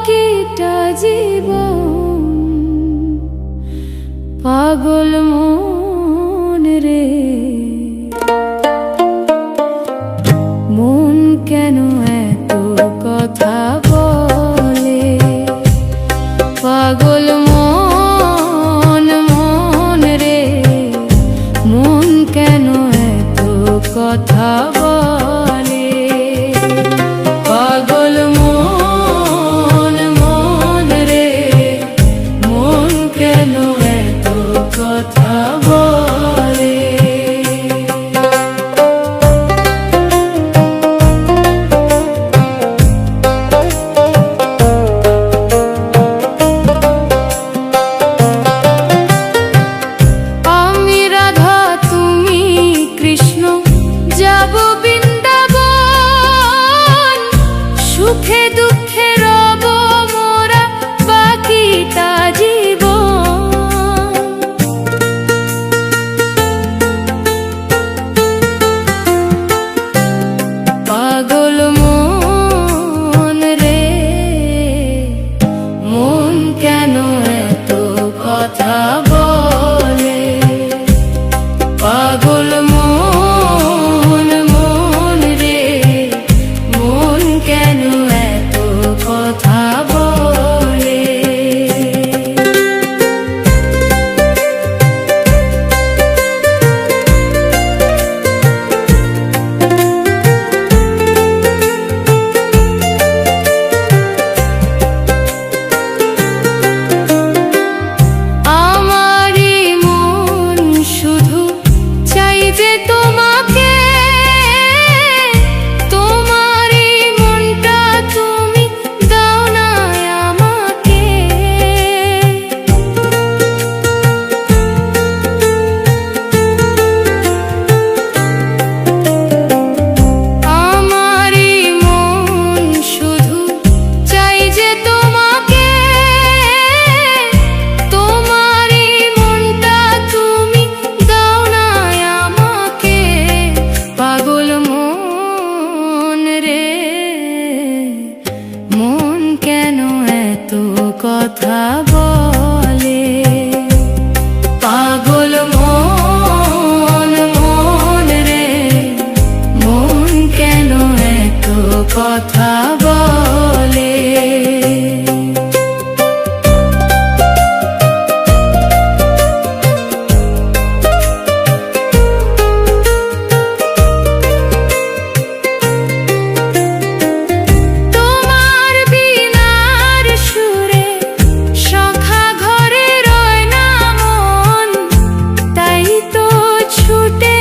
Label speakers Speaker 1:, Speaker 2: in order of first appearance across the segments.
Speaker 1: বাকিটা জীবন। পাগল মন রে, মন কেন এত কথা বলে? পাগল মন, মন রে, মন কেন এত কথা বলে? পাগল মন, মন রে, মন কেন এত কথা বলে? সুখে দুঃখে রব মোরা বাকিটা জীবন। পাগল মন রে, মন কেন এত কথা বলে? পাগল মন, মন রে, মন কেন এত কথা বলে? আমারই মন শুধু চাই যে তোমাকে, তোমারই মনটা তুমি দাও না আমাকে। আমারই মন শুধু চাই যে তোমাকে, তোমারই মনটা তুমি দাও না আমাকে। পাগল মন রে, মন কেন এত কথা বলে? পাগল মন, মন রে, মন কেন এত কথা বলে? তোমার বিনার সুরে সখা ঘরে রয় না মন, তাই তো ছুটে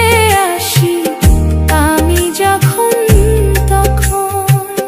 Speaker 1: আসি আমি যখন তখন।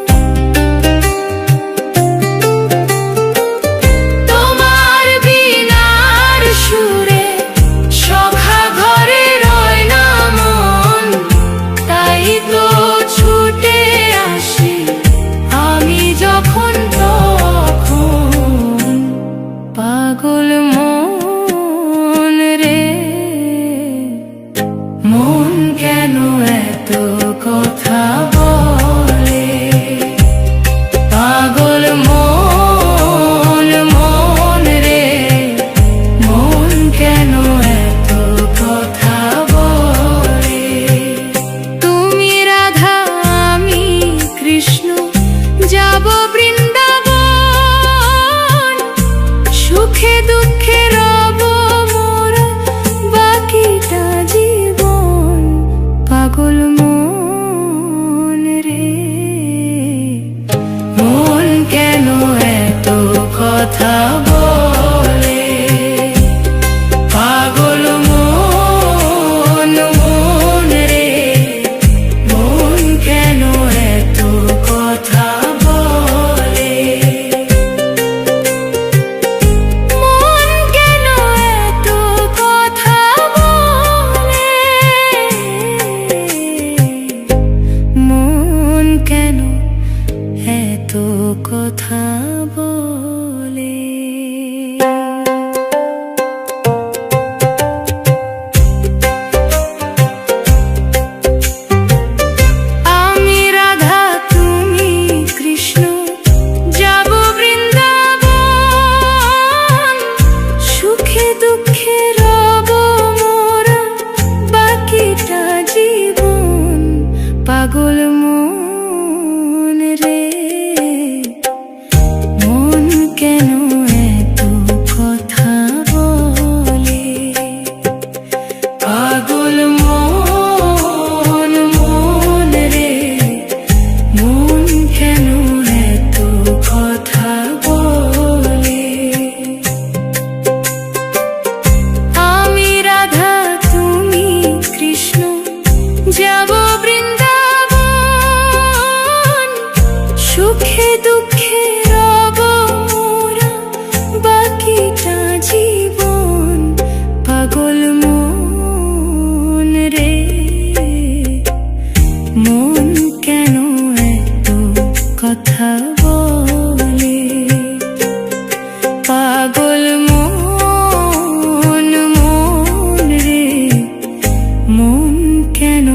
Speaker 1: কেন এত কথা বলে? পাগল মন, মন রে, মন কেন এত কথা বলে? আমি রাধা, তুমি কৃষ্ণ, যাব বৃন্দাবন, সুখে দুঃখে রব মোরা বাকিটা জীবন। পাগল মন রে, মন কেন এত কথা বলে? পাগল মন, মন রে, মন কেন